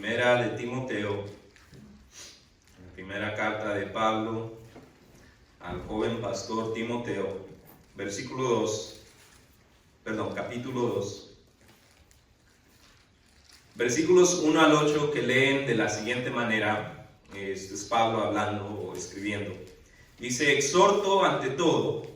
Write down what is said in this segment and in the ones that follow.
Primera de Timoteo, la primera carta de Pablo al joven pastor Timoteo, capítulo 2, versículos 1 al 8, que leen de la siguiente manera. Este es Pablo hablando o escribiendo. Dice: exhorto ante todo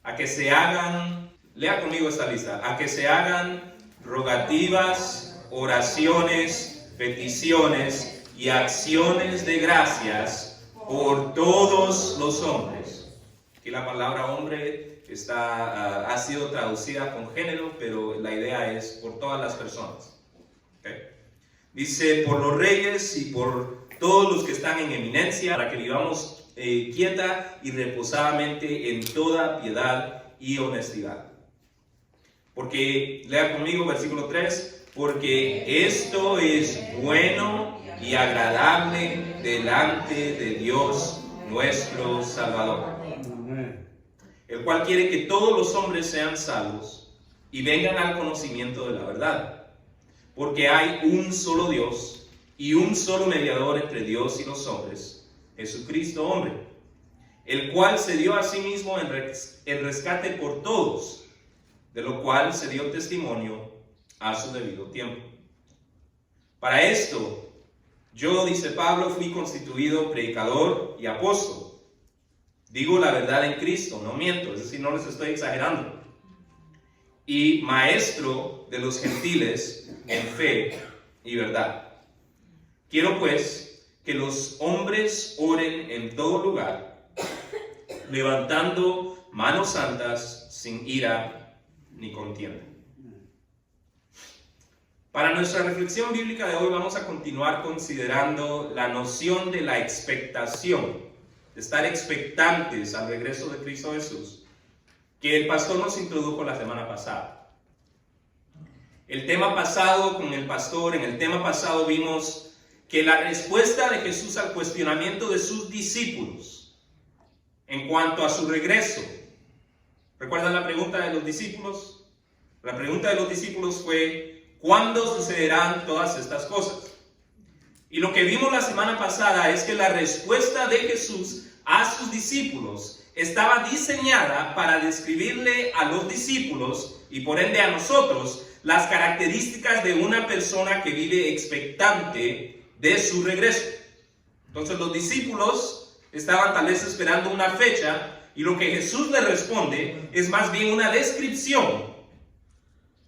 a que se hagan, lea conmigo esta lista, a que se hagan rogativas, oraciones, peticiones y acciones de gracias por todos los hombres. Aquí la palabra hombre ha sido traducida con género, pero la idea es por todas las personas. ¿Okay? Dice: por los reyes y por todos los que están en eminencia, para que vivamos quieta y reposadamente en toda piedad y honestidad. Porque, lea conmigo versículo 3, porque esto es bueno y agradable delante de Dios nuestro Salvador, el cual quiere que todos los hombres sean salvos y vengan al conocimiento de la verdad. Porque hay un solo Dios y un solo mediador entre Dios y los hombres, Jesucristo hombre, el cual se dio a sí mismo en rescate por todos, de lo cual se dio testimonio a su debido tiempo. Para esto, yo, dice Pablo, fui constituido predicador y apóstol. Digo la verdad en Cristo, no miento, es decir, no les estoy exagerando. Y maestro de los gentiles en fe y verdad. Quiero pues que los hombres oren en todo lugar, levantando manos santas sin ira ni contienda. Para nuestra reflexión bíblica de hoy vamos a continuar considerando la noción de la expectación, de estar expectantes al regreso de Cristo Jesús, que el pastor nos introdujo la semana pasada. En el tema pasado vimos que la respuesta de Jesús al cuestionamiento de sus discípulos en cuanto a su regreso. ¿Recuerdan la pregunta de los discípulos? La pregunta de los discípulos fue: ¿cuándo sucederán todas estas cosas? Y lo que vimos la semana pasada es que la respuesta de Jesús a sus discípulos estaba diseñada para describirle a los discípulos y por ende a nosotros las características de una persona que vive expectante de su regreso. Entonces los discípulos estaban tal vez esperando una fecha, y lo que Jesús les responde es más bien una descripción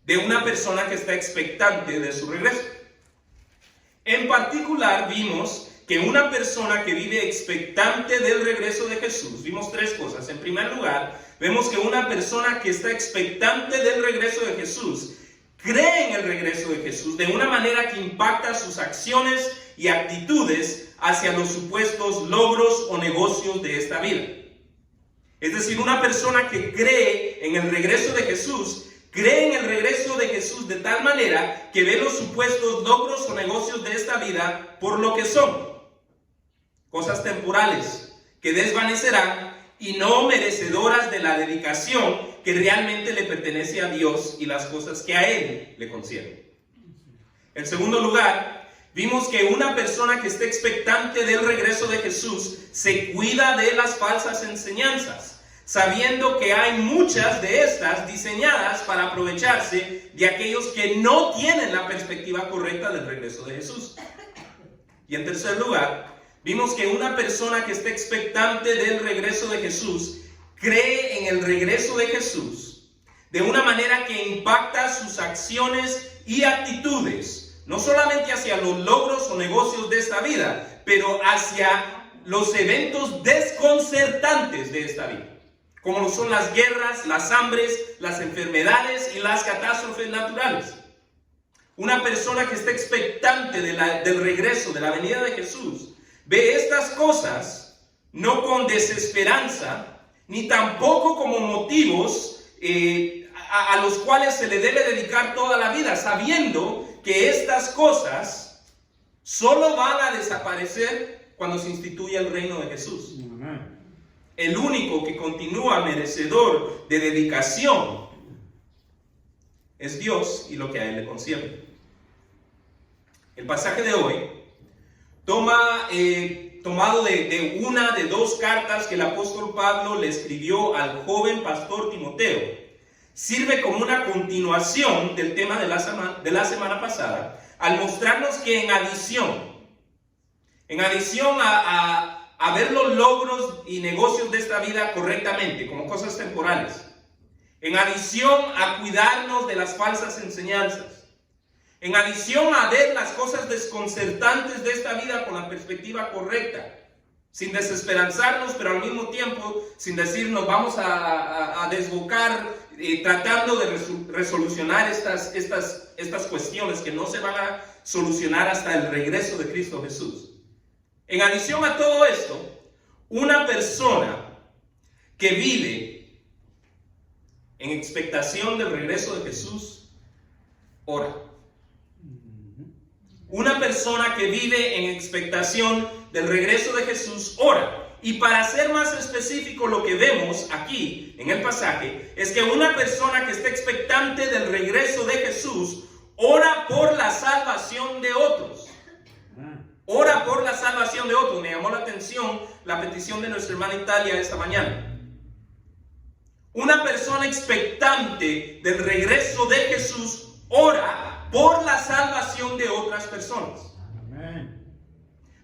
de una persona que está expectante de su regreso. En particular vimos que una persona que vive expectante del regreso de Jesús, vimos tres cosas. En primer lugar, vemos que una persona que está expectante del regreso de Jesús cree en el regreso de Jesús de una manera que impacta sus acciones y actitudes hacia los supuestos logros o negocios de esta vida. Es decir, una persona que cree en el regreso de Jesús, cree en el regreso de Jesús de tal manera que ve los supuestos logros o negocios de esta vida por lo que son. Cosas temporales que desvanecerán y no merecedoras de la dedicación que realmente le pertenece a Dios y las cosas que a Él le conciernen. En segundo lugar, vimos que una persona que esté expectante del regreso de Jesús se cuida de las falsas enseñanzas, sabiendo que hay muchas de estas diseñadas para aprovecharse de aquellos que no tienen la perspectiva correcta del regreso de Jesús. Y en tercer lugar, vimos que una persona que esté expectante del regreso de Jesús cree en el regreso de Jesús de una manera que impacta sus acciones y actitudes, no solamente hacia los logros o negocios de esta vida, pero hacia los eventos desconcertantes de esta vida, como lo son las guerras, las hambres, las enfermedades y las catástrofes naturales. Una persona que está expectante del regreso, de la venida de Jesús, ve estas cosas no con desesperanza, ni tampoco como motivos a los cuales se le debe dedicar toda la vida, sabiendo que estas cosas solo van a desaparecer cuando se instituya el reino de Jesús. El único que continúa merecedor de dedicación es Dios y lo que a Él le concierne. el pasaje de hoy, tomado de dos cartas que el apóstol Pablo le escribió al joven pastor Timoteo, sirve como una continuación del tema de la semana pasada, al mostrarnos que en adición a ver los logros y negocios de esta vida correctamente, como cosas temporales, en adición a cuidarnos de las falsas enseñanzas, en adición a ver las cosas desconcertantes de esta vida con la perspectiva correcta, sin desesperanzarnos, pero al mismo tiempo sin decir nos vamos a desbocar, tratando de resolucionar estas cuestiones que no se van a solucionar hasta el regreso de Cristo Jesús. En adición a todo esto, una persona que vive en expectación del regreso de Jesús, ora. Una persona que vive en expectación del regreso de Jesús, ora. Y para ser más específico, lo que vemos aquí en el pasaje es que una persona que está expectante del regreso de Jesús, ora por la salvación de otros. Ora por la salvación de otros. Me llamó la atención la petición de nuestra hermana Italia esta mañana. Una persona expectante del regreso de Jesús, ora por la salvación de otras personas. Amén.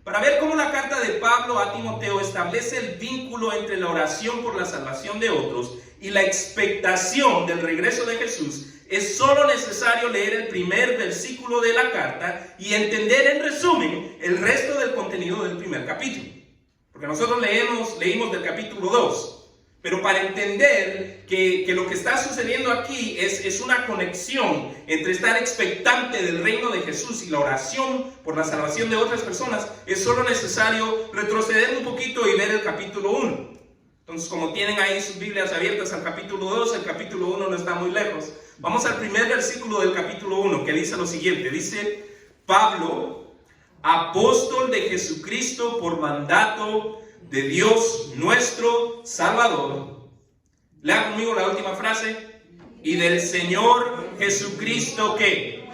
Para ver cómo la carta de Pablo a Timoteo establece el vínculo entre la oración por la salvación de otros y la expectación del regreso de Jesús, es solo necesario leer el primer versículo de la carta y entender en resumen el resto del contenido del primer capítulo. Porque nosotros leímos del capítulo 2. Pero para entender que lo que está sucediendo aquí es una conexión entre estar expectante del reino de Jesús y la oración por la salvación de otras personas, es solo necesario retroceder un poquito y ver el capítulo 1. Entonces, como tienen ahí sus Biblias abiertas al capítulo 2, el capítulo 1 no está muy lejos. Vamos al primer versículo del capítulo 1, que dice lo siguiente. Dice: Pablo, apóstol de Jesucristo por mandato de Dios nuestro Salvador. Lea conmigo la última frase. Y del Señor Jesucristo, ¿qué?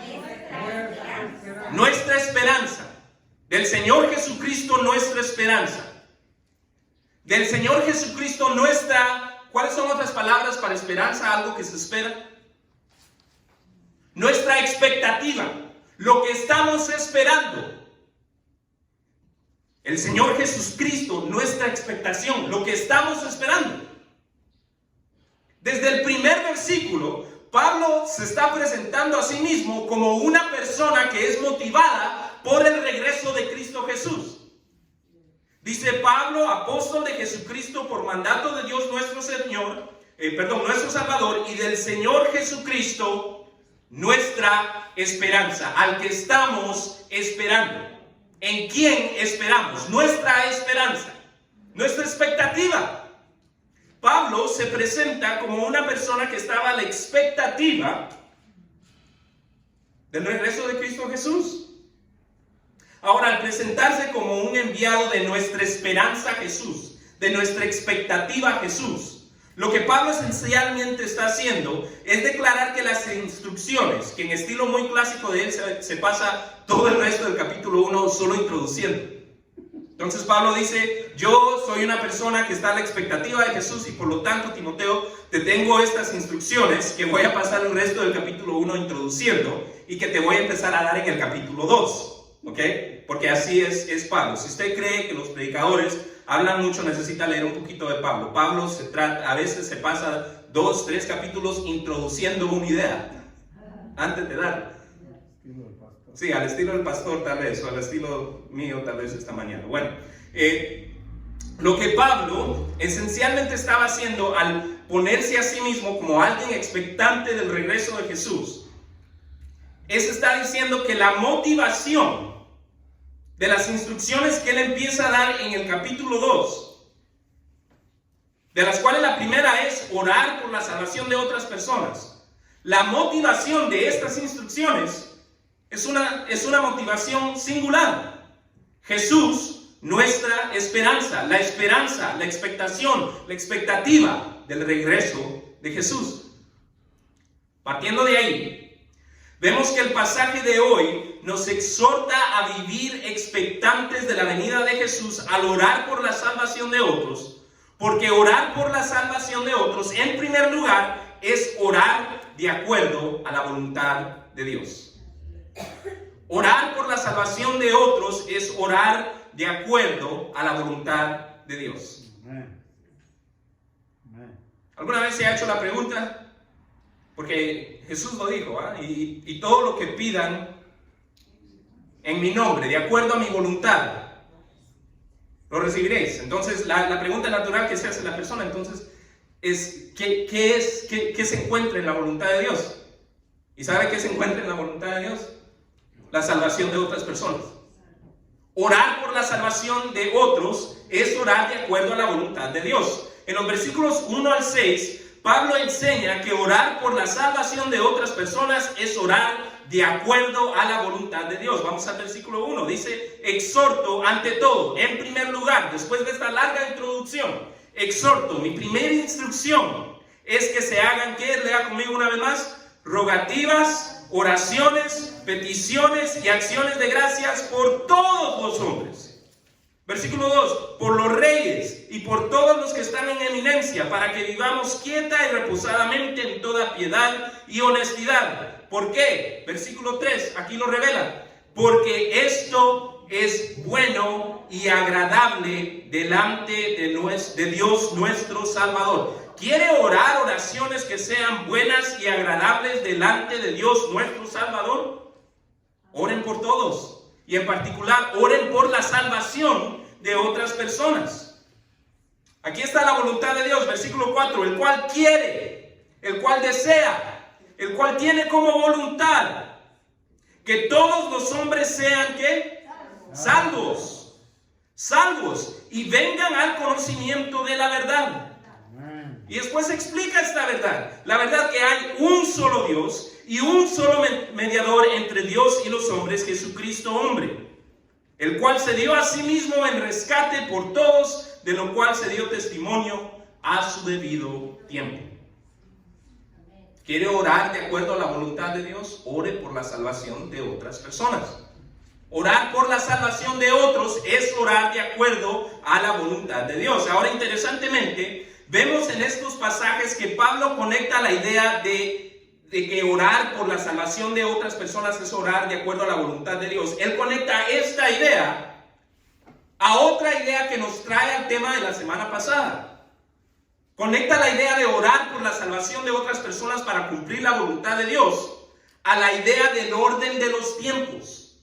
Nuestra esperanza. Del Señor Jesucristo, nuestra esperanza. Del Señor Jesucristo, nuestra... ¿Cuáles son otras palabras para esperanza? Algo que se espera. Nuestra expectativa. Lo que estamos esperando. El Señor Jesucristo, nuestra expectación, lo que estamos esperando. Desde el primer versículo, Pablo se está presentando a sí mismo como una persona que es motivada por el regreso de Cristo Jesús. Dice Pablo, apóstol de Jesucristo por mandato de Dios nuestro Salvador, y del Señor Jesucristo, nuestra esperanza, al que estamos esperando. ¿En quién esperamos? Nuestra esperanza, nuestra expectativa. Pablo se presenta como una persona que estaba a la expectativa del regreso de Cristo Jesús. Ahora, al presentarse como un enviado de nuestra esperanza a Jesús, de nuestra expectativa a Jesús, lo que Pablo esencialmente está haciendo es declarar que las instrucciones, que en estilo muy clásico de él se pasa todo el resto del capítulo 1 solo introduciendo. Entonces Pablo dice: yo soy una persona que está a la expectativa de Jesús y por lo tanto, Timoteo, te tengo estas instrucciones que voy a pasar el resto del capítulo 1 introduciendo y que te voy a empezar a dar en el capítulo 2. ¿Ok? Porque así es Pablo. Si usted cree que los predicadores hablan mucho, necesita leer un poquito de Pablo. Pablo a veces se pasa 2, 3 capítulos introduciendo una idea antes de dar. Sí, al estilo del pastor tal vez, o al estilo mío tal vez esta mañana. Bueno, lo que Pablo esencialmente estaba haciendo al ponerse a sí mismo como alguien expectante del regreso de Jesús, es estar diciendo que la motivación de las instrucciones que él empieza a dar en el capítulo 2, de las cuales la primera es orar por la salvación de otras personas. La motivación de estas instrucciones es una motivación singular. Jesús, nuestra esperanza, la expectación, la expectativa del regreso de Jesús. Partiendo de ahí, Vemos que el pasaje de hoy nos exhorta a vivir expectantes de la venida de Jesús al orar por la salvación de otros, porque orar por la salvación de otros, en primer lugar, es orar de acuerdo a la voluntad de Dios. Orar por la salvación de otros es orar de acuerdo a la voluntad de Dios. ¿Alguna vez se ha hecho la pregunta? Porque Jesús lo dijo, y todo lo que pidan en mi nombre, de acuerdo a mi voluntad, lo recibiréis. Entonces, la pregunta natural que se hace la persona, entonces, es ¿qué se encuentra en la voluntad de Dios? ¿Y sabe qué se encuentra en la voluntad de Dios? La salvación de otras personas. Orar por la salvación de otros es orar de acuerdo a la voluntad de Dios. En los versículos 1 al 6, Pablo enseña que orar por la salvación de otras personas es orar de acuerdo a la voluntad de Dios. Vamos al versículo 1. Dice, exhorto ante todo, en primer lugar, después de esta larga introducción, exhorto, mi primera instrucción es que se hagan, ¿qué? Lea conmigo una vez más, rogativas, oraciones, peticiones y acciones de gracias por todos los hombres. Versículo 2, por los reyes y por todos los que están en eminencia, para que vivamos quieta y reposadamente en toda piedad y honestidad. ¿Por qué? Versículo 3, aquí lo revela. Porque esto es bueno y agradable delante de Dios nuestro Salvador. ¿Quiere orar oraciones que sean buenas y agradables delante de Dios nuestro Salvador? Oren por todos. Y en particular, oren por la salvación de otras personas. Aquí está la voluntad de Dios, versículo 4, el cual quiere, el cual desea, el cual tiene como voluntad que todos los hombres sean, ¿qué? Salvos, salvos, y vengan al conocimiento de la verdad. Y después explica esta verdad, la verdad que hay un solo Dios y un solo mediador entre Dios y los hombres, Jesucristo hombre, el cual se dio a sí mismo en rescate por todos, de lo cual se dio testimonio a su debido tiempo. ¿Quiere orar de acuerdo a la voluntad de Dios? Ore por la salvación de otras personas. Orar por la salvación de otros es orar de acuerdo a la voluntad de Dios. Ahora, interesantemente, vemos en estos pasajes que Pablo conecta la idea de que orar por la salvación de otras personas es orar de acuerdo a la voluntad de Dios. Él conecta esta idea a otra idea que nos trae al tema de la semana pasada. Conecta la idea de orar por la salvación de otras personas para cumplir la voluntad de Dios a la idea del orden de los tiempos.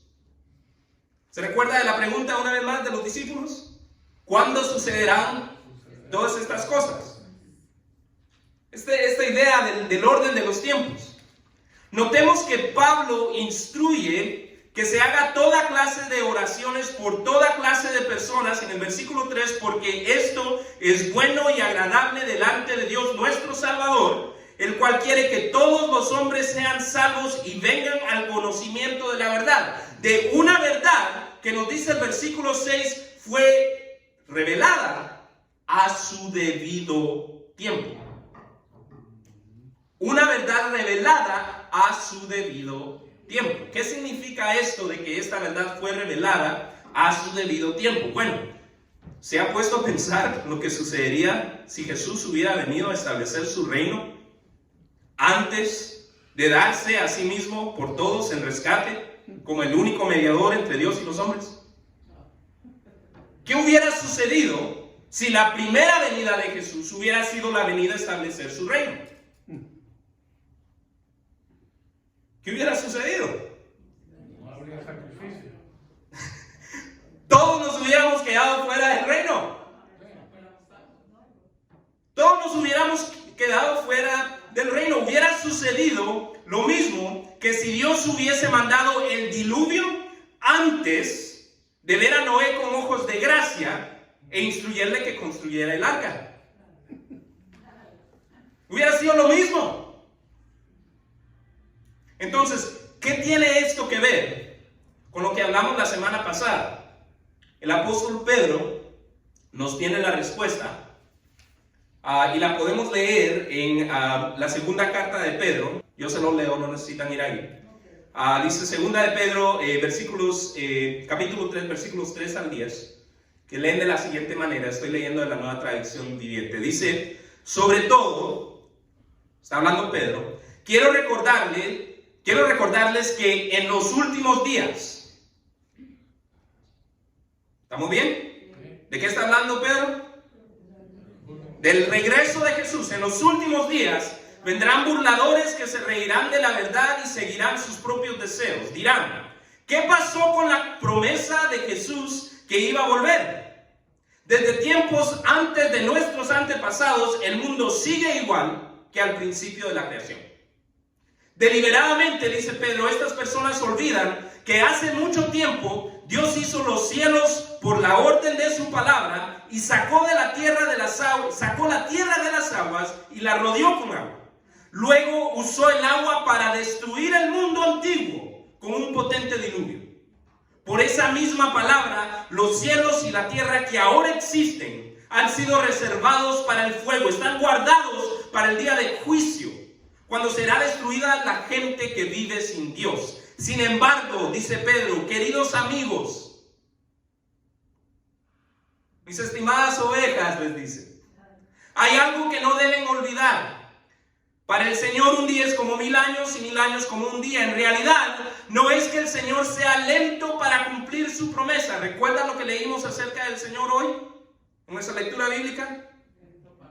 ¿Se recuerda de la pregunta una vez más de los discípulos? ¿Cuándo sucederán todas estas cosas? Esta idea del orden de los tiempos. Notemos que Pablo instruye que se haga toda clase de oraciones por toda clase de personas en el versículo 3, porque esto es bueno y agradable delante de Dios nuestro Salvador, el cual quiere que todos los hombres sean salvos y vengan al conocimiento de la verdad. De una verdad que nos dice el versículo 6 fue revelada a su debido tiempo. Una verdad revelada a su debido tiempo. ¿Qué significa esto de que esta verdad fue revelada a su debido tiempo? Bueno, ¿se ha puesto a pensar lo que sucedería si Jesús hubiera venido a establecer su reino antes de darse a sí mismo por todos en rescate como el único mediador entre Dios y los hombres? ¿Qué hubiera sucedido si la primera venida de Jesús hubiera sido la venida a establecer su reino? ¿Qué hubiera sucedido? No habría sacrificio. Todos nos hubiéramos quedado fuera del reino. Todos nos hubiéramos quedado fuera del reino. Hubiera sucedido lo mismo que si Dios hubiese mandado el diluvio antes de ver a Noé con ojos de gracia e instruirle que construyera el arca. Hubiera sido lo mismo. Entonces, ¿qué tiene esto que ver con lo que hablamos la semana pasada? El apóstol Pedro nos tiene la respuesta y la podemos leer en la segunda carta de Pedro. Yo se lo leo, no necesitan ir ahí. Dice segunda de Pedro, capítulo 3, versículos 3 al 10, que leen de la siguiente manera. Estoy leyendo de la Nueva Traducción Viviente. Dice, sobre todo, está hablando Pedro, quiero recordarles que en los últimos días, ¿estamos bien? ¿De qué está hablando Pedro? Del regreso de Jesús. En los últimos días vendrán burladores que se reirán de la verdad y seguirán sus propios deseos. Dirán, ¿qué pasó con la promesa de Jesús que iba a volver? Desde tiempos antes de nuestros antepasados, el mundo sigue igual que al principio de la creación. Deliberadamente, dice Pedro, estas personas olvidan que hace mucho tiempo Dios hizo los cielos por la orden de su palabra y sacó la tierra de las aguas y la rodeó con agua. Luego usó el agua para destruir el mundo antiguo con un potente diluvio. Por esa misma palabra, los cielos y la tierra que ahora existen han sido reservados para el fuego, están guardados para el día de juicio, cuando será destruida la gente que vive sin Dios. Sin embargo, dice Pedro, queridos amigos, mis estimadas ovejas, les dice, hay algo que no deben olvidar. Para el Señor un día es como 1000 años y 1000 años como un día. En realidad, no es que el Señor sea lento para cumplir su promesa. ¿Recuerdan lo que leímos acerca del Señor hoy en nuestra lectura bíblica?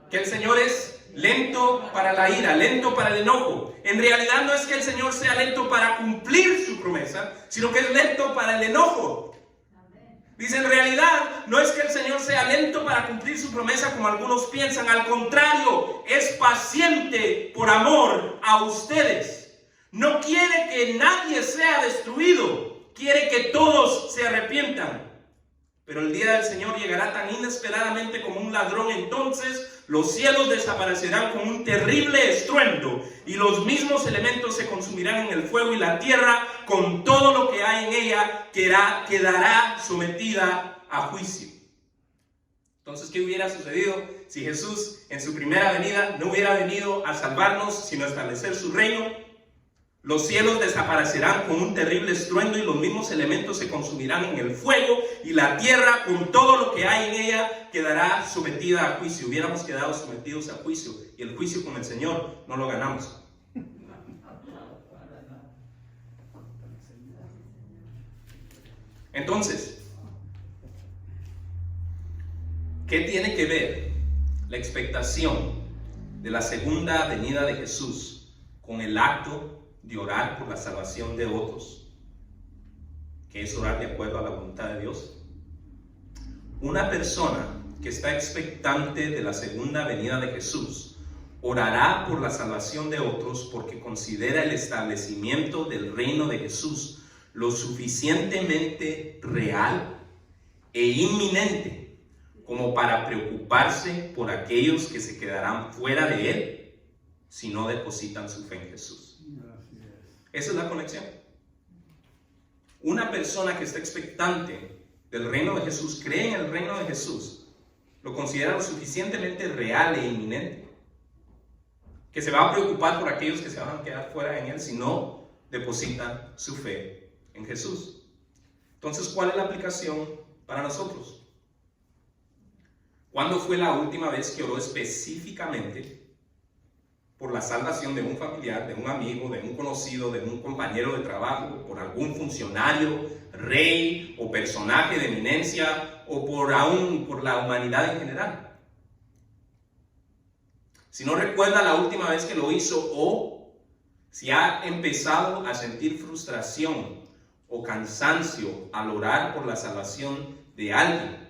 Que el Señor es lento para la ira, lento para el enojo. En realidad no es que el Señor sea lento para cumplir su promesa, sino que es lento para el enojo. Dice, en realidad no es que el Señor sea lento para cumplir su promesa como algunos piensan. Al contrario, es paciente por amor a ustedes. No quiere que nadie sea destruido. Quiere que todos se arrepientan. Pero el día del Señor llegará tan inesperadamente como un ladrón. Entonces los cielos desaparecerán con un terrible estruendo y los mismos elementos se consumirán en el fuego, y la tierra con todo lo que hay en ella quedará sometida a juicio. Entonces, ¿qué hubiera sucedido si Jesús en su primera venida no hubiera venido a salvarnos, sino a establecer su reino? Los cielos desaparecerán con un terrible estruendo y los mismos elementos se consumirán en el fuego, y la tierra con todo lo que hay en ella quedará sometida a juicio. Hubiéramos quedado sometidos a juicio, y el juicio con el Señor no lo ganamos. Entonces, ¿qué tiene que ver la expectación de la segunda venida de Jesús con el acto de orar por la salvación de otros, que es orar de acuerdo a la voluntad de Dios? Una persona que está expectante de la segunda venida de Jesús orará por la salvación de otros porque considera el establecimiento del reino de Jesús lo suficientemente real e inminente como para preocuparse por aquellos que se quedarán fuera de él si no depositan su fe en Jesús. Esa es la conexión. Una persona que está expectante del reino de Jesús, cree en el reino de Jesús, lo considera lo suficientemente real e inminente, que se va a preocupar por aquellos que se van a quedar fuera en él si no depositan su fe en Jesús. Entonces, ¿cuál es la aplicación para nosotros? ¿Cuándo fue la última vez que oró específicamente por la salvación de un familiar, de un amigo, de un conocido, de un compañero de trabajo, por algún funcionario, rey o personaje de eminencia, o por la humanidad en general? Si no recuerda la última vez que lo hizo, o si ha empezado a sentir frustración o cansancio al orar por la salvación de alguien,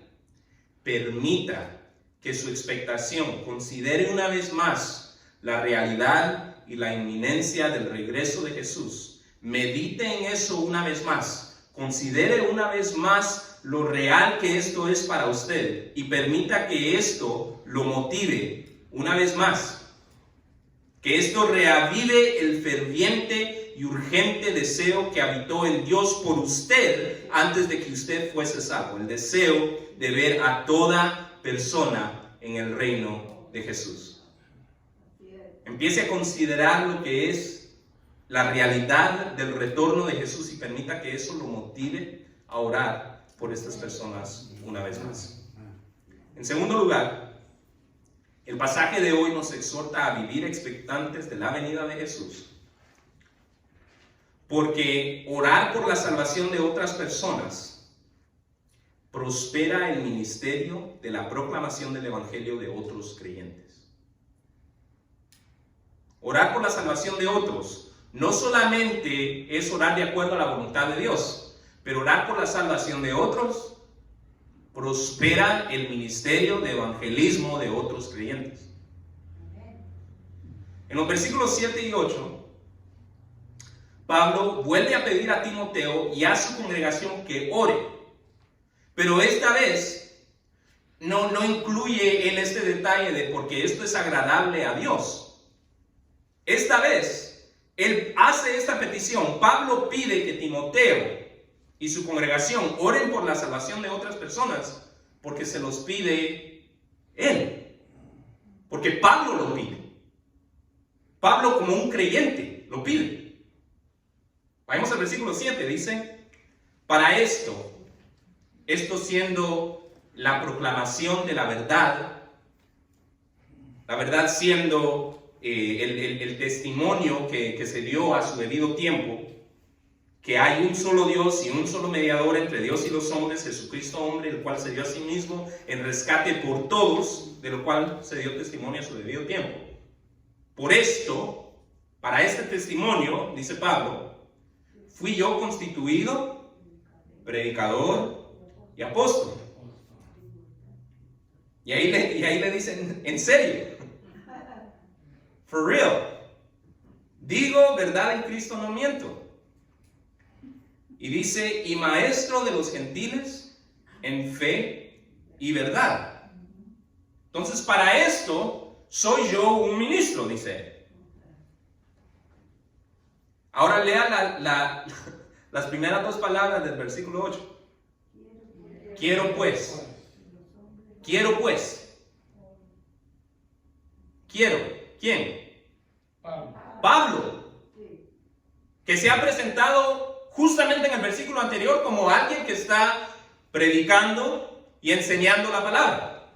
permita que su expectación considere una vez más la realidad y la inminencia del regreso de Jesús. Medite en eso una vez más. Considere una vez más lo real que esto es para usted y permita que esto lo motive una vez más. Que esto reavive el ferviente y urgente deseo que habitó en Dios por usted antes de que usted fuese salvo. El deseo de ver a toda persona en el reino de Jesús. Empiece a considerar lo que es la realidad del retorno de Jesús y permita que eso lo motive a orar por estas personas una vez más. En segundo lugar, el pasaje de hoy nos exhorta a vivir expectantes de la venida de Jesús, porque orar por la salvación de otras personas prospera el ministerio de la proclamación del evangelio de otros creyentes. Orar por la salvación de otros no solamente es orar de acuerdo a la voluntad de Dios, pero orar por la salvación de otros prospera el ministerio de evangelismo de otros creyentes. En los versículos 7 y 8, Pablo vuelve a pedir a Timoteo y a su congregación que ore, pero esta vez no incluye en este detalle de porque esto es agradable a Dios. Esta vez él hace esta petición. Pablo pide que Timoteo y su congregación oren por la salvación de otras personas porque se los pide él, porque Pablo lo pide. Pablo, como un creyente, lo pide. Vayamos al versículo 7, dice: para esto siendo la proclamación de la verdad siendo el testimonio que se dio a su debido tiempo, que hay un solo Dios y un solo mediador entre Dios y los hombres, Jesucristo hombre, el cual se dio a sí mismo en rescate por todos, de lo cual se dio testimonio a su debido tiempo. Por esto, para este testimonio, dice Pablo, fui yo constituido predicador y apóstol. Y ahí le dicen, en serio, for real, digo verdad en Cristo, no miento. Y dice, y maestro de los gentiles en fe y verdad. Entonces, para esto soy yo un ministro, dice él. Ahora lea las primeras dos palabras del versículo 8. Quiero pues. ¿Quién? Pablo. Que se ha presentado justamente en el versículo anterior como alguien que está predicando y enseñando la palabra.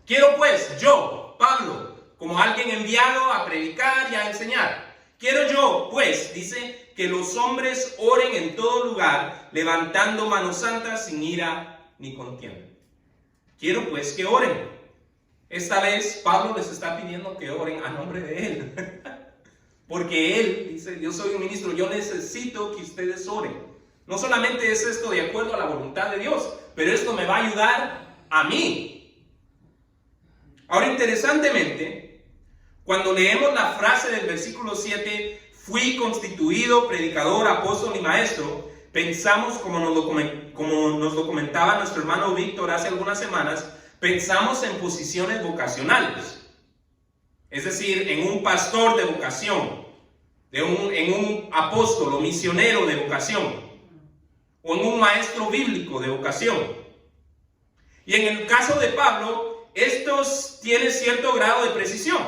Quiero pues, yo, Pablo, como alguien enviado a predicar y a enseñar. Quiero yo, pues, dice, que los hombres oren en todo lugar, levantando manos santas sin ira ni contienda. Quiero pues que oren. Esta vez Pablo les está pidiendo que oren a nombre de él. Porque él dice, yo soy un ministro, yo necesito que ustedes oren. No solamente es esto de acuerdo a la voluntad de Dios, pero esto me va a ayudar a mí. Ahora, interesantemente, cuando leemos la frase del versículo 7, fui constituido predicador, apóstol y maestro, pensamos, como nos lo comentaba nuestro hermano Víctor hace algunas semanas, pensamos en posiciones vocacionales. Es decir, en un pastor de vocación, en un apóstol o misionero de vocación, o en un maestro bíblico de vocación. Y en el caso de Pablo, estos tienen cierto grado de precisión.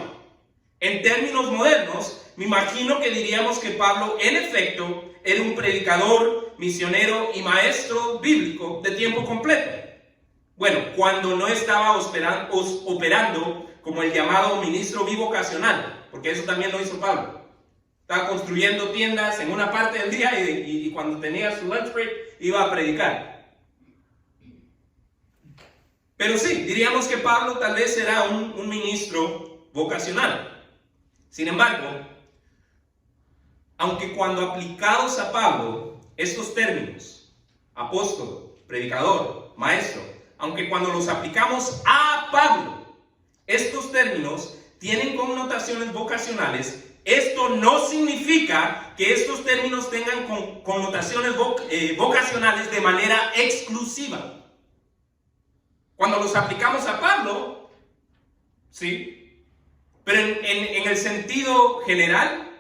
En términos modernos, me imagino que diríamos que Pablo, en efecto, era un predicador, misionero y maestro bíblico de tiempo completo. Bueno, cuando no estaba operando como el llamado ministro bivocacional, porque eso también lo hizo Pablo. Estaba construyendo tiendas en una parte del día y cuando tenía su lunch break iba a predicar. Pero sí, diríamos que Pablo tal vez era un ministro vocacional. Sin embargo, aunque cuando aplicados a Pablo, estos términos, apóstol, predicador, maestro, aunque cuando los aplicamos a Pablo, estos términos tienen connotaciones vocacionales, esto no significa que estos términos tengan connotaciones vocacionales de manera exclusiva. Cuando los aplicamos a Pablo, sí, pero en el sentido general,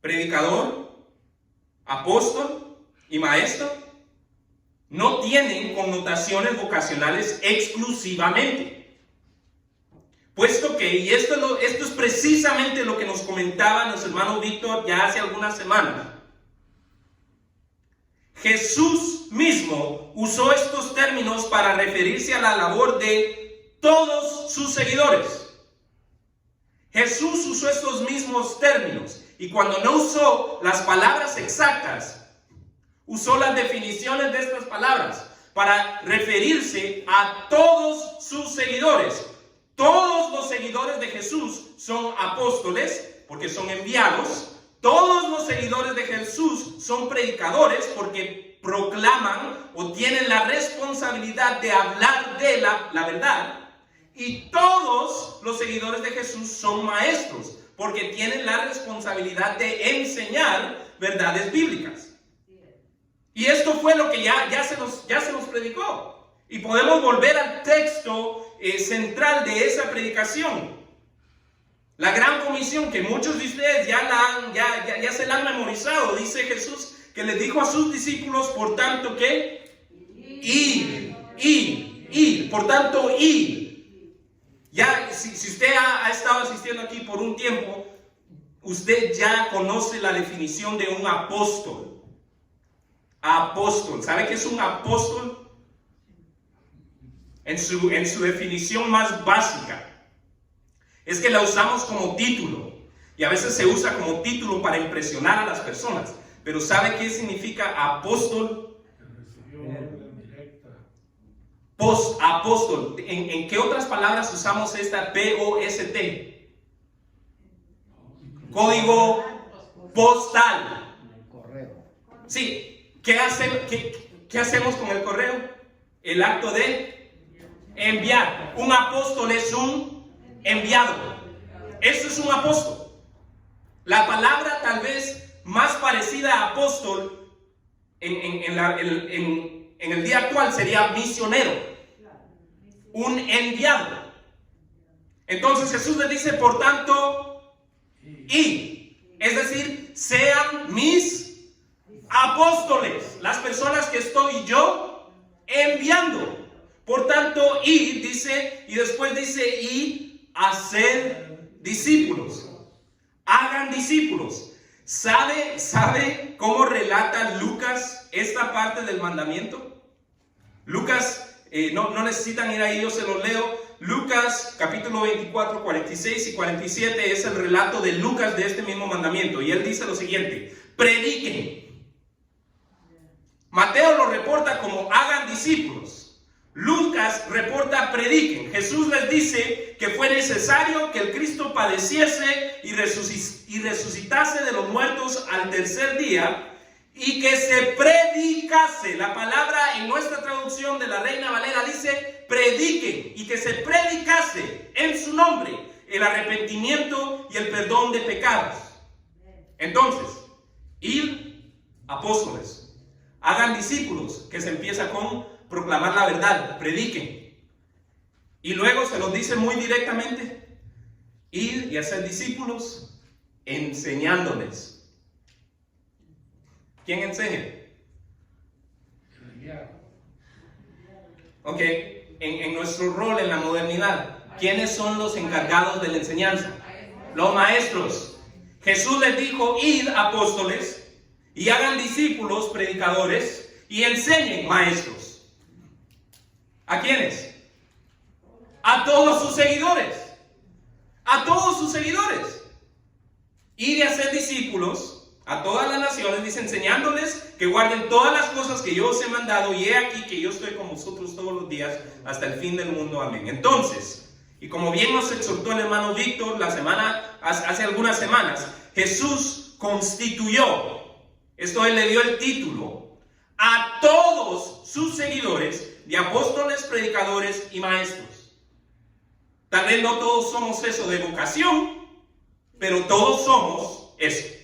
predicador, apóstol y maestro, no tienen connotaciones vocacionales exclusivamente. puesto que, y esto es precisamente lo que nos comentaba nuestro hermano Víctor ya hace algunas semanas, Jesús mismo usó estos términos para referirse a la labor de todos sus seguidores. Jesús usó estos mismos términos y cuando no usó las palabras exactas, usó las definiciones de estas palabras para referirse a todos sus seguidores. Todos los seguidores de Jesús son apóstoles porque son enviados. Todos los seguidores de Jesús son predicadores porque proclaman o tienen la responsabilidad de hablar de la verdad. Y todos los seguidores de Jesús son maestros porque tienen la responsabilidad de enseñar verdades bíblicas. Y esto fue lo que ya se nos predicó. Y podemos volver al texto central de esa predicación. La gran comisión que muchos de ustedes ya se la han memorizado. Dice Jesús que les dijo a sus discípulos, por tanto, que ir. Por tanto, ir. Ya, si usted ha estado asistiendo aquí por un tiempo, usted ya conoce la definición de un apóstol. Apóstol. ¿Sabe qué es un apóstol? En su definición más básica. Es que la usamos como título. Y a veces se usa como título para impresionar a las personas. Pero ¿sabe qué significa apóstol? Apóstol. ¿En qué otras palabras usamos esta P-O-S-T? Código postal. Sí. ¿Qué hacemos con el correo? El acto de enviar. Un apóstol es un enviado. Eso es un apóstol. La palabra tal vez más parecida a apóstol en el día actual sería misionero. Un enviado. Entonces Jesús les dice, por tanto, id. Es decir, sean mis apóstoles, las personas que estoy yo enviando. Por tanto, id, dice, y después dice, id a ser discípulos. Hagan discípulos. ¿Sabe cómo relata Lucas esta parte del mandamiento? Lucas, no necesitan ir ahí, yo se los leo. Lucas capítulo 24, 46 y 47 es el relato de Lucas de este mismo mandamiento. Y él dice lo siguiente: prediquen. Mateo lo reporta como hagan discípulos. Lucas reporta prediquen. Jesús les dice que fue necesario que el Cristo padeciese y resucitase de los muertos al tercer día y que se predicase. La palabra en nuestra traducción de la Reina Valera dice prediquen, y que se predicase en su nombre el arrepentimiento y el perdón de pecados. Entonces, ir apóstoles, hagan discípulos, que se empieza con proclamar la verdad, prediquen. Y luego se los dice muy directamente: ir y hacer discípulos enseñándoles. ¿Quién enseña? Ok, en nuestro rol en la modernidad, ¿quiénes son los encargados de la enseñanza? Los maestros. Jesús les dijo: id apóstoles y hagan discípulos predicadores y enseñen maestros. ¿A quiénes? A todos sus seguidores. A todos sus seguidores. Ir y hacer discípulos a todas las naciones, dice, enseñándoles que guarden todas las cosas que yo os he mandado, y he aquí que yo estoy con vosotros todos los días hasta el fin del mundo. Amén. Entonces, y como bien nos exhortó el hermano Víctor hace algunas semanas, Jesús constituyó, esto él le dio el título, a todos sus seguidores de apóstoles, predicadores y maestros. Tal vez no todos somos eso de vocación, pero todos somos eso.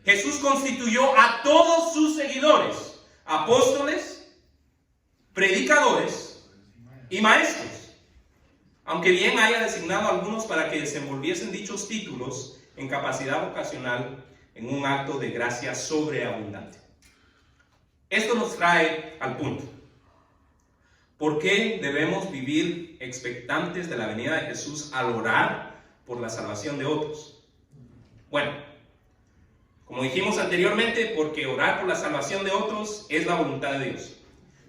Jesús constituyó a todos sus seguidores, apóstoles, predicadores y maestros. Aunque bien haya designado a algunos para que desenvolviesen dichos títulos en capacidad vocacional en un acto de gracia sobreabundante. Esto nos trae al punto. ¿Por qué debemos vivir expectantes de la venida de Jesús al orar por la salvación de otros? Bueno, como dijimos anteriormente, porque orar por la salvación de otros es la voluntad de Dios.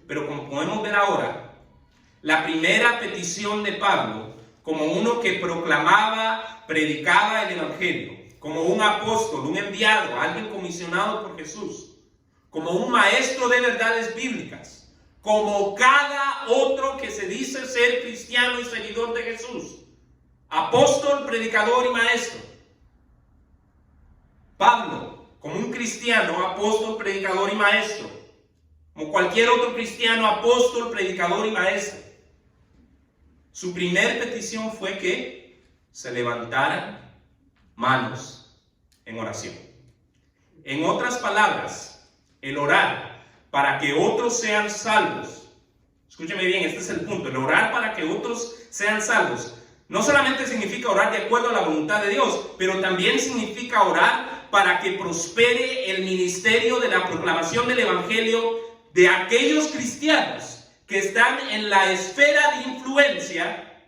Pero como podemos ver ahora, la primera petición de Pablo, como uno que proclamaba, predicaba el Evangelio, como un apóstol, un enviado, alguien comisionado por Jesús, como un maestro de verdades bíblicas, como cada otro que se dice ser cristiano y seguidor de Jesús, apóstol, predicador y maestro. Pablo, como un cristiano, apóstol, predicador y maestro, como cualquier otro cristiano, apóstol, predicador y maestro, su primer petición fue que se levantaran manos en oración. En otras palabras, el orar para que otros sean salvos. Escúcheme bien, este es el punto. El orar para que otros sean salvos no solamente significa orar de acuerdo a la voluntad de Dios, pero también significa orar para que prospere el ministerio de la proclamación del Evangelio de aquellos cristianos que están en la esfera de influencia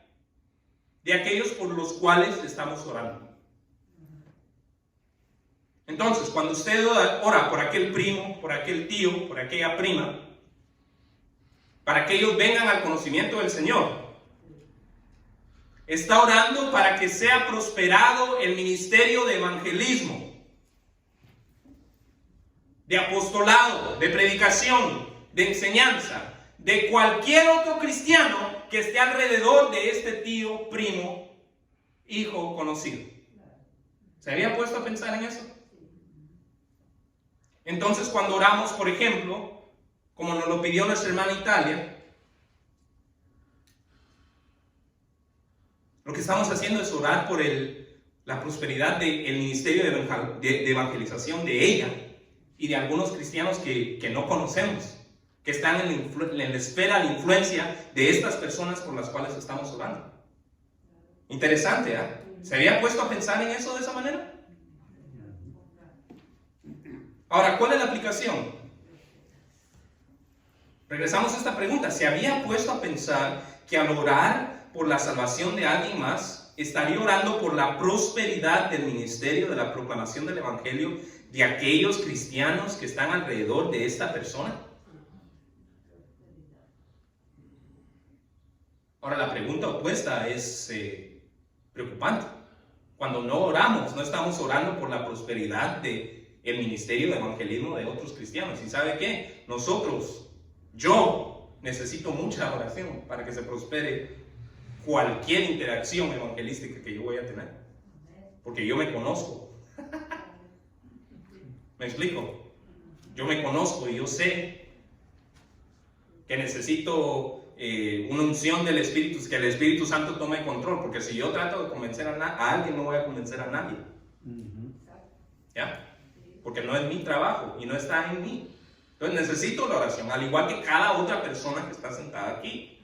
de aquellos por los cuales estamos orando. Entonces, cuando usted ora por aquel primo, por aquel tío, por aquella prima, para que ellos vengan al conocimiento del Señor, está orando para que sea prosperado el ministerio de evangelismo, de apostolado, de predicación, de enseñanza, de cualquier otro cristiano que esté alrededor de este tío, primo, hijo conocido. ¿Se había puesto a pensar en eso? Entonces, cuando oramos, por ejemplo, como nos lo pidió nuestra hermana Italia, lo que estamos haciendo es orar por la prosperidad del ministerio de evangelización de ella y de algunos cristianos que no conocemos, que están en la esfera de influencia de estas personas por las cuales estamos orando. Interesante, ¿eh? ¿Se había puesto a pensar en eso de esa manera? Ahora, ¿cuál es la aplicación? Regresamos a esta pregunta. ¿Se había puesto a pensar que al orar por la salvación de alguien más, estaría orando por la prosperidad del ministerio de la proclamación del Evangelio de aquellos cristianos que están alrededor de esta persona? Ahora, la pregunta opuesta es preocupante. Cuando no oramos, no estamos orando por la prosperidad del ministerio de evangelismo de otros cristianos. ¿Y sabe qué? Yo necesito mucha oración para que se prospere cualquier interacción evangelística que yo voy a tener. Porque yo me conozco. ¿Me explico? Yo me conozco y yo sé que necesito una unción del Espíritu, que el Espíritu Santo tome control, porque si yo trato de convencer a alguien, no voy a convencer a nadie. ¿Ya? Porque no es mi trabajo y no está en mí. Entonces necesito la oración, al igual que cada otra persona que está sentada aquí.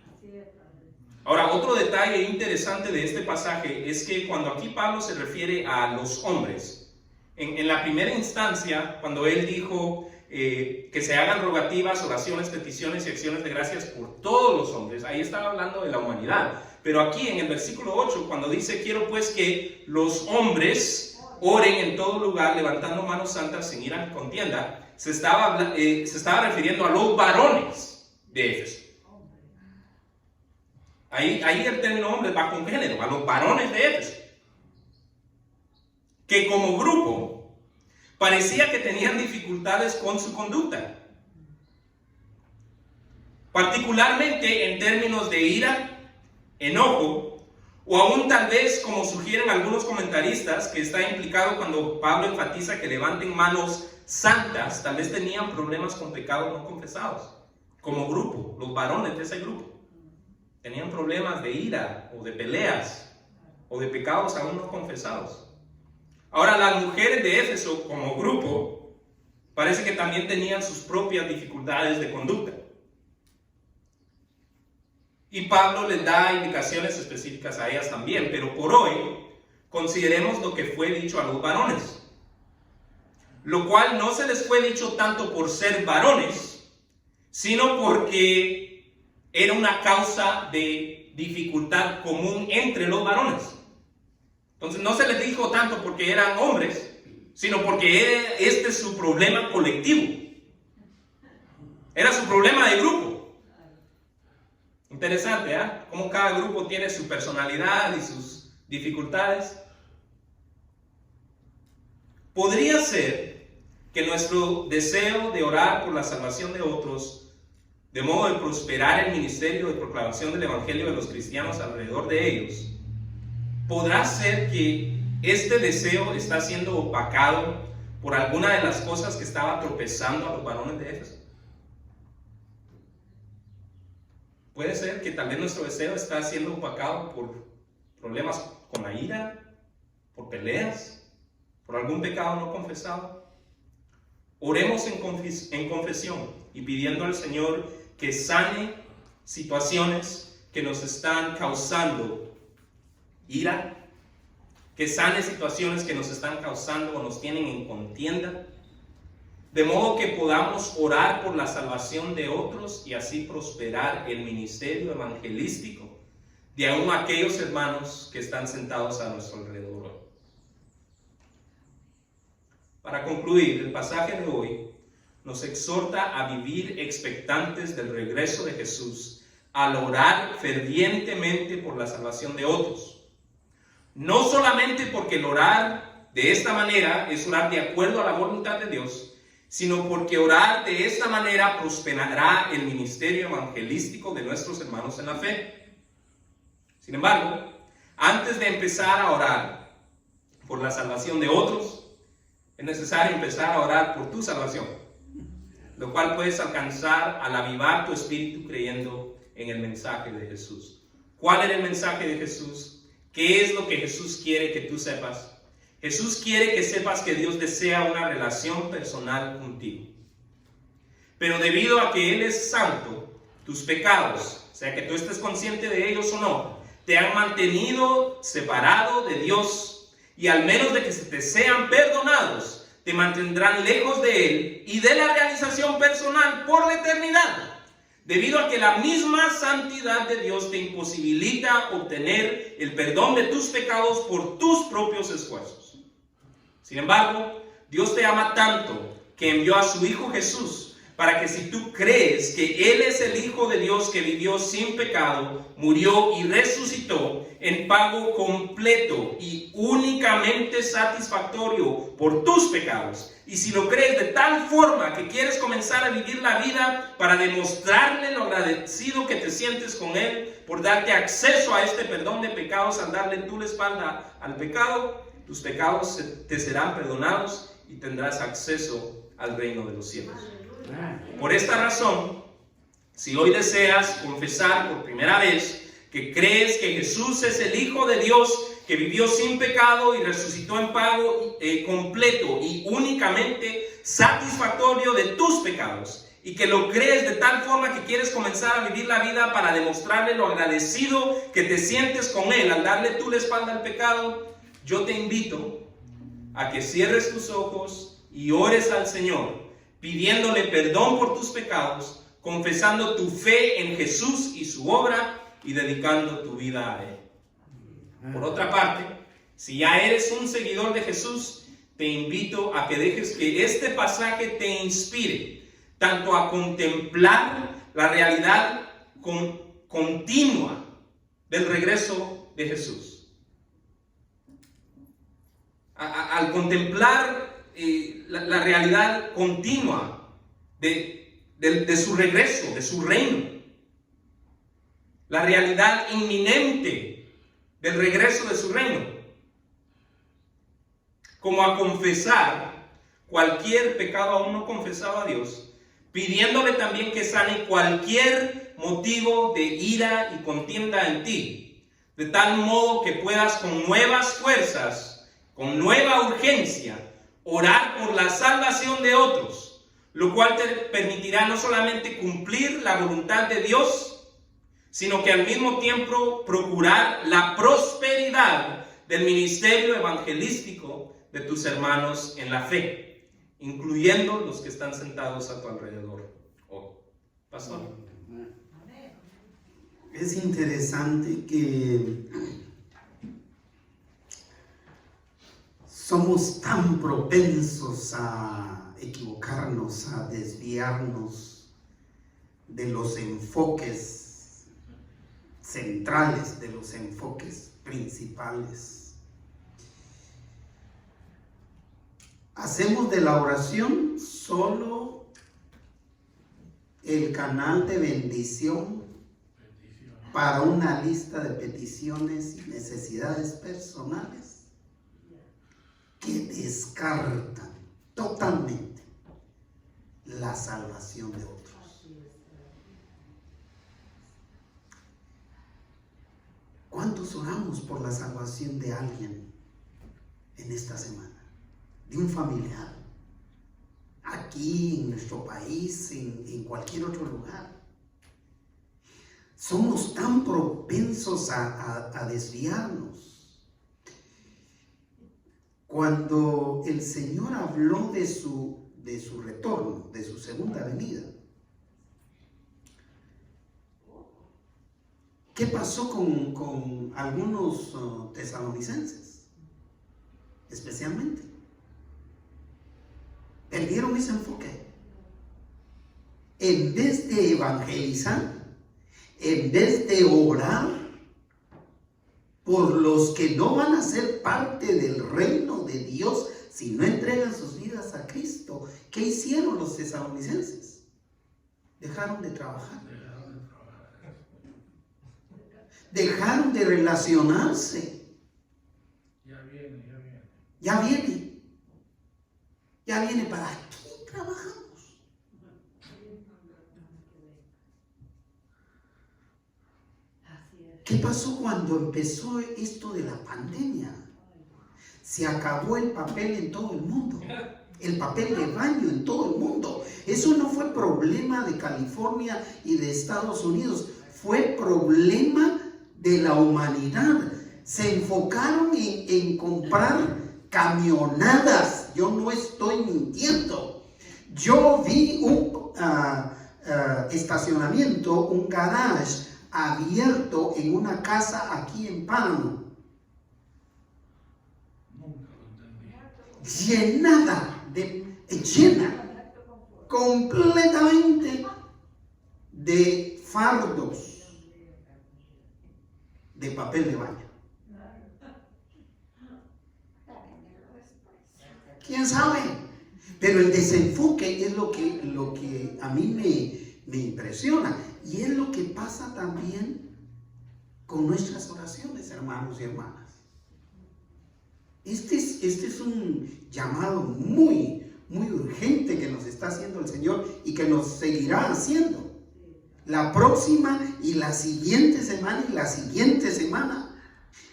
Ahora, otro detalle interesante de este pasaje es que cuando aquí Pablo se refiere a los hombres, en la primera instancia, cuando él dijo que se hagan rogativas, oraciones, peticiones y acciones de gracias por todos los hombres, ahí estaba hablando de la humanidad. Pero aquí en el versículo 8, cuando dice, quiero pues que los hombres oren en todo lugar, levantando manos santas sin ir a contienda, se estaba refiriendo a los varones de Éfeso. Ahí el término hombre va con género, a los varones de Éfeso, que como grupo parecía que tenían dificultades con su conducta, particularmente en términos de ira, enojo, o aún tal vez, como sugieren algunos comentaristas, que está implicado cuando Pablo enfatiza que levanten manos santas, tal vez tenían problemas con pecados no confesados, como grupo, los varones de ese grupo. Tenían problemas de ira, o de peleas, o de pecados aún no confesados. Ahora, las mujeres de Éfeso, como grupo, parece que también tenían sus propias dificultades de conducta. Y Pablo les da indicaciones específicas a ellas también, pero por hoy consideremos lo que fue dicho a los varones, lo cual no se les fue dicho tanto por ser varones, sino porque era una causa de dificultad común entre los varones. Entonces no se les dijo tanto porque eran hombres, sino porque este es su problema colectivo. Era su problema de grupo. Interesante, ¿eh? Cómo cada grupo tiene su personalidad y sus dificultades. Podría ser que nuestro deseo de orar por la salvación de otros, de modo de prosperar el ministerio de proclamación del Evangelio de los cristianos alrededor de ellos, podrá ser que este deseo está siendo opacado por alguna de las cosas que estaba tropezando a los varones de Éfeso. Puede ser que tal vez nuestro deseo está siendo opacado por problemas con la ira, por peleas, por algún pecado no confesado. Oremos en confesión y pidiendo al Señor que sane situaciones que nos están causando ira, que sane situaciones que nos están causando o nos tienen en contienda, de modo que podamos orar por la salvación de otros y así prosperar el ministerio evangelístico de aún aquellos hermanos que están sentados a nuestro alrededor. Para concluir, el pasaje de hoy nos exhorta a vivir expectantes del regreso de Jesús al orar fervientemente por la salvación de otros. No solamente porque el orar de esta manera es orar de acuerdo a la voluntad de Dios, sino porque orar de esta manera prosperará el ministerio evangelístico de nuestros hermanos en la fe. Sin embargo, antes de empezar a orar por la salvación de otros, es necesario empezar a orar por tu salvación, lo cual puedes alcanzar al avivar tu espíritu creyendo en el mensaje de Jesús. ¿Cuál era el mensaje de Jesús? ¿Qué es lo que Jesús quiere que tú sepas? Jesús quiere que sepas que Dios desea una relación personal contigo. Pero debido a que Él es santo, tus pecados, sea que tú estés consciente de ellos o no, te han mantenido separado de Dios, y al menos de que se te sean perdonados, te mantendrán lejos de Él y de la realización personal por la eternidad. Debido a que la misma santidad de Dios te imposibilita obtener el perdón de tus pecados por tus propios esfuerzos. Sin embargo, Dios te ama tanto que envió a su Hijo Jesús para que si tú crees que Él es el Hijo de Dios que vivió sin pecado, murió y resucitó en pago completo y únicamente satisfactorio por tus pecados, y si lo crees de tal forma que quieres comenzar a vivir la vida para demostrarle lo agradecido que te sientes con Él por darte acceso a este perdón de pecados al darle tú la espalda al pecado, tus pecados te serán perdonados y tendrás acceso al reino de los cielos. Por esta razón, si hoy deseas confesar por primera vez que crees que Jesús es el Hijo de Dios que vivió sin pecado y resucitó en pago completo y únicamente satisfactorio de tus pecados, y que lo crees de tal forma que quieres comenzar a vivir la vida para demostrarle lo agradecido que te sientes con Él al darle tú la espalda al pecado, yo te invito a que cierres tus ojos y ores al Señor, pidiéndole perdón por tus pecados, confesando tu fe en Jesús y su obra y dedicando tu vida a Él. Por otra parte, si ya eres un seguidor de Jesús, te invito a que dejes que este pasaje te inspire tanto a contemplar la realidad continua del regreso de Jesús. Al contemplar la realidad continua de su regreso, de su reino, la realidad inminente del regreso de su reino, como a confesar cualquier pecado aún no confesado a Dios, pidiéndole también que sane cualquier motivo de ira y contienda en ti, de tal modo que puedas con nuevas fuerzas, con nueva urgencia, orar por la salvación de otros, lo cual te permitirá no solamente cumplir la voluntad de Dios, sino que al mismo tiempo procurar la prosperidad del ministerio evangelístico de tus hermanos en la fe, incluyendo los que están sentados a tu alrededor hoy. Pastor. Es interesante que somos tan propensos a equivocarnos, a desviarnos de los enfoques centrales, de los enfoques principales. Hacemos de la oración solo el canal de bendición para una lista de peticiones y necesidades personales que descartan totalmente la salvación de otros. ¿Cuántos oramos por la salvación de alguien en esta semana? De un familiar, aquí en nuestro país, en cualquier otro lugar. Somos tan propensos a desviarnos. Cuando el Señor habló de su retorno, de su segunda venida, ¿qué pasó con algunos tesalonicenses? Especialmente. Perdieron ese enfoque. En vez de evangelizar, en vez de orar por los que no van a ser parte del reino de Dios si no entregan sus vidas a Cristo, ¿qué hicieron los tesalonicenses? Dejaron de trabajar. Dejaron de relacionarse. Ya viene, ¿para qué trabajamos? ¿Qué pasó cuando empezó esto de la pandemia? Se acabó el papel en todo el mundo. El papel de baño en todo el mundo. Eso no fue problema de California y de Estados Unidos. Fue problema de la humanidad. Se enfocaron en comprar camionadas. Yo no estoy mintiendo. Yo vi un estacionamiento, un garage abierto en una casa aquí en Páramo. Llena completamente de fardos de papel de baño. ¿Quién sabe? Pero el desenfoque es lo que a mí me impresiona. Y es lo que pasa también con nuestras oraciones, hermanos y hermanas. Este es un llamado muy, muy urgente que nos está haciendo el Señor y que nos seguirá haciendo. La próxima y la siguiente semana y la siguiente semana.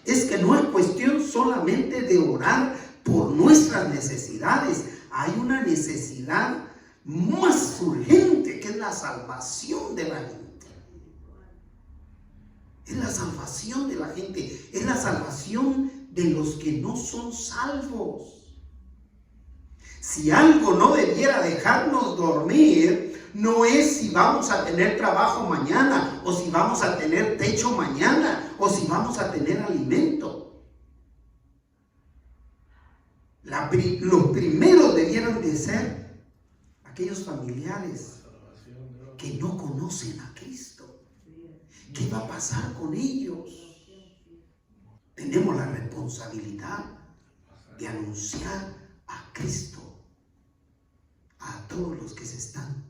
Es que no es cuestión solamente de orar por nuestras necesidades. Hay una necesidad más urgente que es la salvación de la gente. Es la salvación de la gente. Es la salvación de los que no son salvos. Si algo no debiera dejarnos dormir, no es si vamos a tener trabajo mañana, o si vamos a tener techo mañana, o si vamos a tener alimento. Los primeros debieran de ser aquellos familiares que no conocen a Cristo. ¿Qué va a pasar con ellos? Tenemos la responsabilidad de anunciar a Cristo a todos los que se están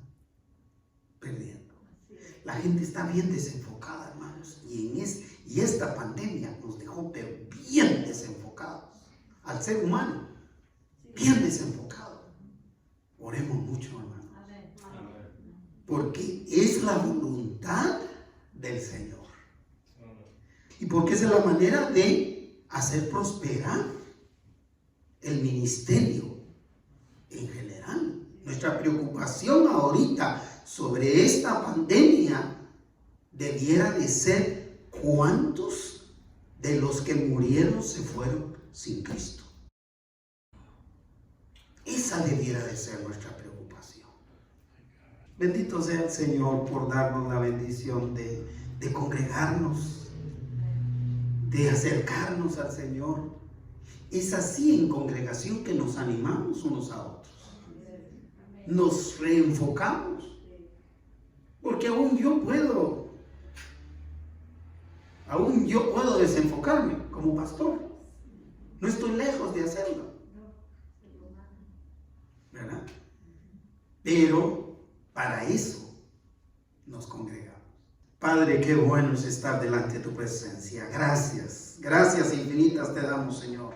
perdiendo. La gente está bien desenfocada, hermanos, y esta pandemia nos dejó bien desenfocados al ser humano, bien desenfocado. Oremos mucho, hermanos, porque es la voluntad del Señor. Y porque esa es la manera de hacer prosperar el ministerio en general. Nuestra preocupación ahorita sobre esta pandemia debiera de ser cuántos de los que murieron se fueron sin Cristo. Esa debiera de ser nuestra preocupación. Bendito sea el Señor por darnos la bendición de de congregarnos, de acercarnos al Señor. Es así en congregación que nos animamos unos a otros. Nos reenfocamos. Porque aún yo puedo desenfocarme como pastor. No estoy lejos de hacerlo, ¿verdad? Pero para eso nos congregamos. Padre, qué bueno es estar delante de tu presencia. Gracias, gracias infinitas te damos, Señor,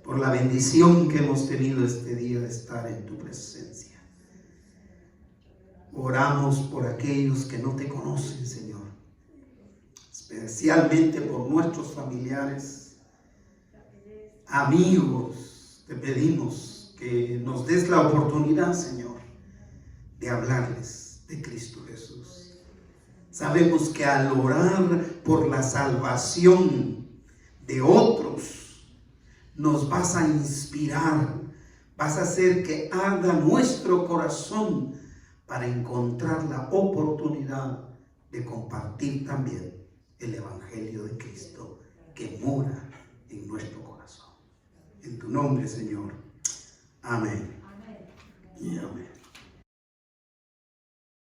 por la bendición que hemos tenido este día de estar en tu presencia. Oramos por aquellos que no te conocen, Señor, especialmente por nuestros familiares, amigos. Te pedimos que nos des la oportunidad, Señor, de hablarles de Cristo Jesús. Sabemos que al orar por la salvación de otros, nos vas a inspirar, vas a hacer que arda nuestro corazón para encontrar la oportunidad de compartir también el Evangelio de Cristo que mora en nuestro corazón. En tu nombre, Señor. Amén. Y amén.